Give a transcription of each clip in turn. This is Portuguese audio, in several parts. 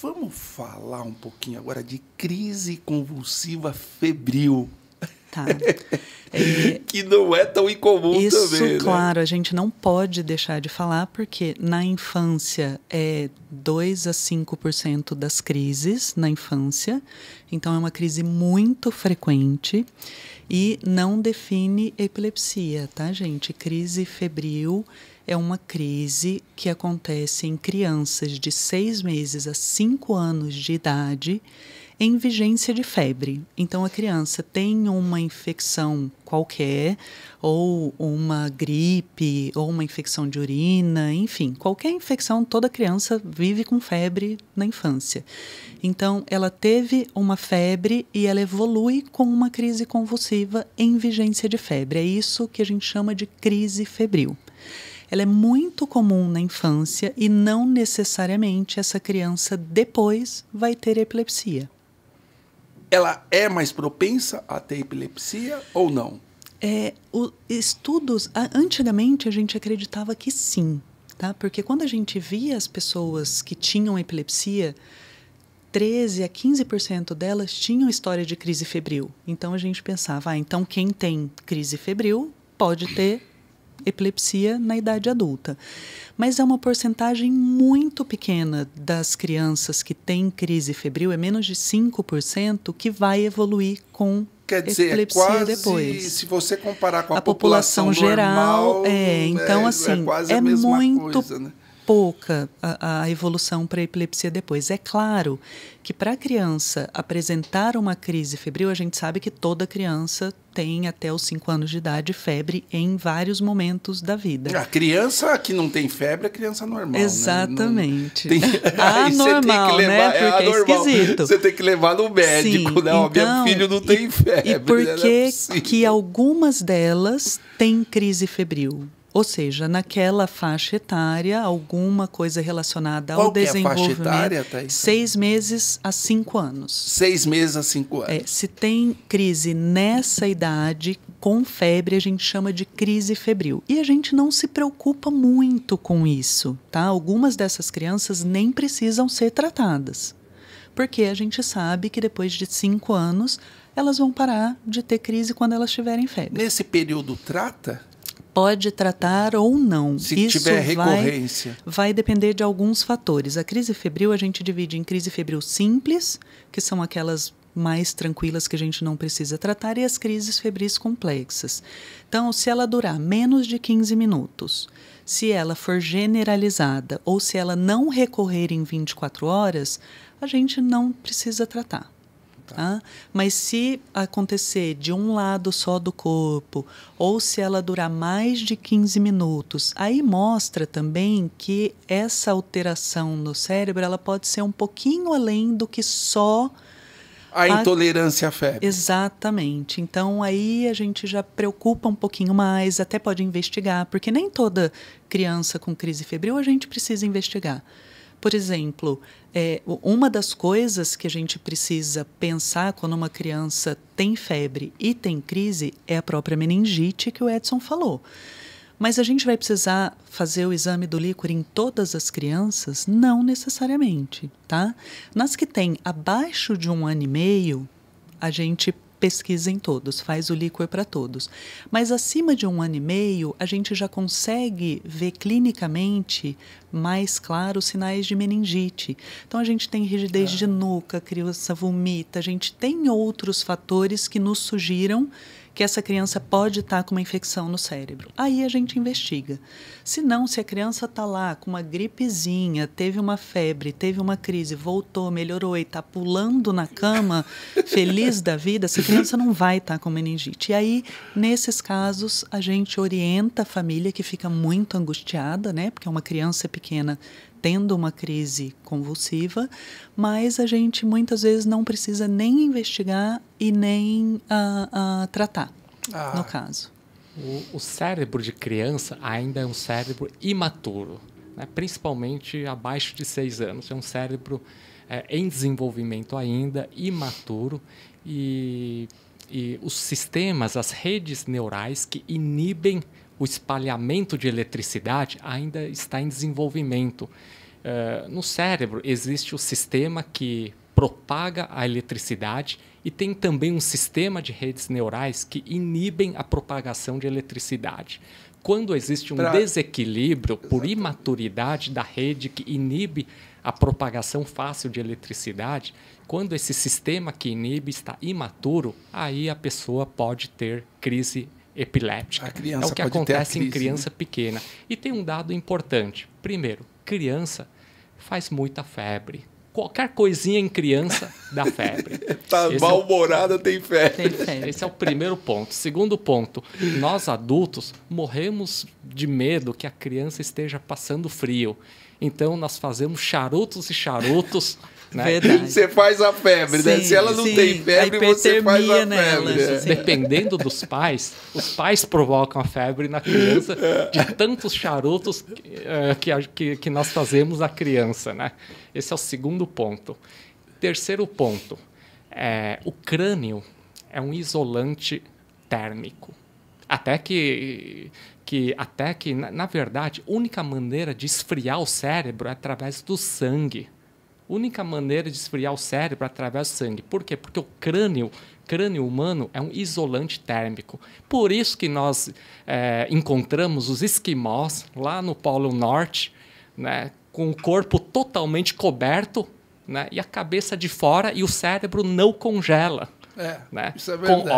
Vamos falar um pouquinho agora de crise convulsiva febril. Tá. Que não é tão incomum isso, também, claro, né? a gente não pode deixar de falar, porque na infância é 2 a 5% das crises na infância. Então, é uma crise muito frequente e não define epilepsia, tá, gente? Crise febril é uma crise que acontece em crianças de 6 meses a 5 anos de idade em vigência de febre. Então, a criança tem uma infecção qualquer, ou uma gripe, ou uma infecção de urina, enfim, qualquer infecção, toda criança vive com febre na infância. Então, ela teve uma febre e ela evolui com uma crise convulsiva em vigência de febre. É isso que a gente chama de crise febril. Ela é muito comum na infância e não necessariamente essa criança depois vai ter epilepsia. Ela é mais propensa a ter epilepsia ou não? Estudos, antigamente a gente acreditava que sim, tá? Porque quando a gente via as pessoas que tinham epilepsia, 13 a 15% delas tinham história de crise febril. Então a gente pensava, então quem tem crise febril pode ter epilepsia na idade adulta. Mas é uma porcentagem muito pequena das crianças que têm crise febril, é menos de 5%, que vai evoluir com epilepsia quase, depois. Se você comparar com a população geral, normal, então assim, quase a mesma muito coisa, né? pouca a evolução para a epilepsia depois. É claro que para a criança apresentar uma crise febril, a gente sabe que toda criança tem até os 5 anos de idade febre em vários momentos da vida. A criança que não tem febre é criança normal. Exatamente. Né? Anormal, né? Porque é esquisito. Você tem que levar no médico, né? Então, meu filho não tem febre. E por que algumas delas têm crise febril? Ou seja, naquela faixa etária, alguma coisa relacionada ao desenvolvimento. Qual que é a faixa etária, Thaís? 6 meses a 5 anos. 6 meses a 5 anos. Se tem crise nessa idade, com febre, a gente chama de crise febril. E a gente não se preocupa muito com isso, tá? Algumas dessas crianças nem precisam ser tratadas. Porque a gente sabe que depois de 5 anos, elas vão parar de ter crise quando elas tiverem febre. Nesse período trata? Pode tratar ou não. Se Isso tiver recorrência. Vai depender de alguns fatores. A crise febril a gente divide em crise febril simples, que são aquelas mais tranquilas que a gente não precisa tratar, e as crises febris complexas. Então, se ela durar menos de 15 minutos, se ela for generalizada ou se ela não recorrer em 24 horas, a gente não precisa tratar. Tá? Mas se acontecer de um lado só do corpo, ou se ela durar mais de 15 minutos, aí mostra também que essa alteração no cérebro ela pode ser um pouquinho além do que só a intolerância à febre. Exatamente. Então, aí a gente já preocupa um pouquinho mais, até pode investigar, porque nem toda criança com crise febril a gente precisa investigar. Por exemplo, uma das coisas que a gente precisa pensar quando uma criança tem febre e tem crise é a própria meningite que o Edson falou. Mas a gente vai precisar fazer o exame do líquor em todas as crianças? Não necessariamente, tá? Nas que têm abaixo de 1 ano e meio, a gente pesquisa em todos, faz o líquor para todos. Mas acima de 1 ano e meio, a gente já consegue ver clinicamente mais claro os sinais de meningite. Então, a gente tem rigidez de nuca, a criança vomita, a gente tem outros fatores que nos sugiram que essa criança pode estar com uma infecção no cérebro. Aí a gente investiga. Se não, se a criança está lá com uma gripezinha, teve uma febre, teve uma crise, voltou, melhorou e está pulando na cama, feliz da vida, essa criança não vai estar com meningite. E aí, nesses casos, a gente orienta a família que fica muito angustiada, né? Porque é uma criança pequena tendo uma crise convulsiva, mas a gente muitas vezes não precisa nem investigar e nem tratar, no caso. O cérebro de criança ainda é um cérebro imaturo, né? Principalmente abaixo de 6 anos. É um cérebro em desenvolvimento ainda, imaturo, e os sistemas, as redes neurais que inibem o espalhamento de eletricidade ainda está em desenvolvimento. No cérebro existe o sistema que propaga a eletricidade e tem também um sistema de redes neurais que inibem a propagação de eletricidade. Quando existe um desequilíbrio por imaturidade da rede que inibe a propagação fácil de eletricidade, quando esse sistema que inibe está imaturo, aí a pessoa pode ter crise epiléptica. É o que acontece em criança pequena. E tem um dado importante. Primeiro, criança faz muita febre. Qualquer coisinha em criança dá febre. Tá mal-humorada, tem febre. Esse é o primeiro ponto. Segundo ponto, nós adultos morremos de medo que a criança esteja passando frio. Então, nós fazemos charutos e charutos. Né? Verdade. Você faz a febre, né? Se ela não tem febre, você faz a febre. Dependendo dos pais, os pais provocam a febre na criança de tantos charutos que nós fazemos à criança. Né? Esse é o segundo ponto. Terceiro ponto, o crânio é um isolante térmico. Até que, na verdade, a única maneira de esfriar o cérebro é através do sangue. Única maneira de esfriar o cérebro é através do sangue. Por quê? Porque o crânio humano é um isolante térmico. Por isso que nós encontramos os esquimós lá no Polo Norte, né, com o corpo totalmente coberto, né, e a cabeça de fora, e o cérebro não congela. Né? Isso é verdade.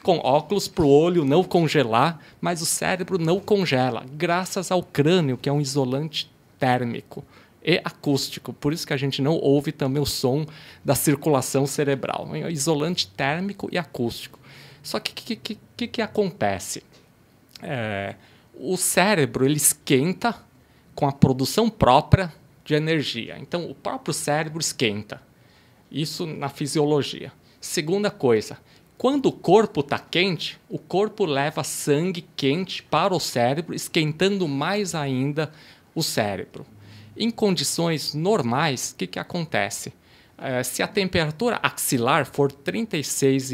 Com óculos para o olho não congelar, mas o cérebro não congela, graças ao crânio, que é um isolante térmico e acústico. Por isso que a gente não ouve também o som da circulação cerebral. É um isolante térmico e acústico. Só que o que acontece? O cérebro ele esquenta com a produção própria de energia. Então, o próprio cérebro esquenta. Isso na fisiologia. Segunda coisa, quando o corpo está quente, o corpo leva sangue quente para o cérebro, esquentando mais ainda o cérebro. Em condições normais, o que acontece? Se a temperatura axilar for 36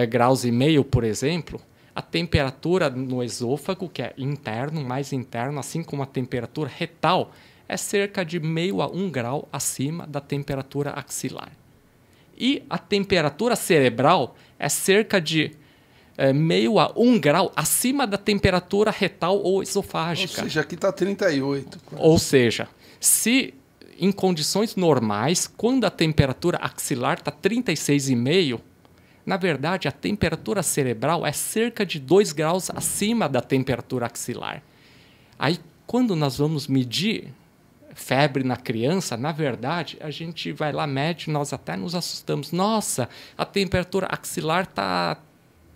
graus e meio, por exemplo, a temperatura no esôfago, que é interno, mais interno, assim como a temperatura retal, é cerca de meio a 1 grau acima da temperatura axilar. E a temperatura cerebral é cerca de meio a 1 grau acima da temperatura retal ou esofágica. Ou seja, aqui está 38. Quase. Ou seja, se em condições normais, quando a temperatura axilar está 36,5, na verdade a temperatura cerebral é cerca de 2 graus acima da temperatura axilar. Aí, quando nós vamos medir febre na criança, na verdade, a gente vai lá, mede, nós até nos assustamos. Nossa, a temperatura axilar está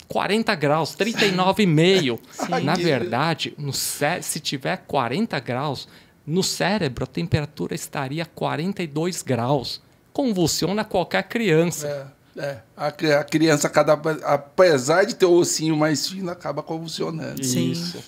40 graus, 39,5. Na verdade, se tiver 40 graus, no cérebro a temperatura estaria 42 graus. Convulsiona qualquer criança. A criança, apesar de ter o ossinho mais fino, acaba convulsionando. Isso.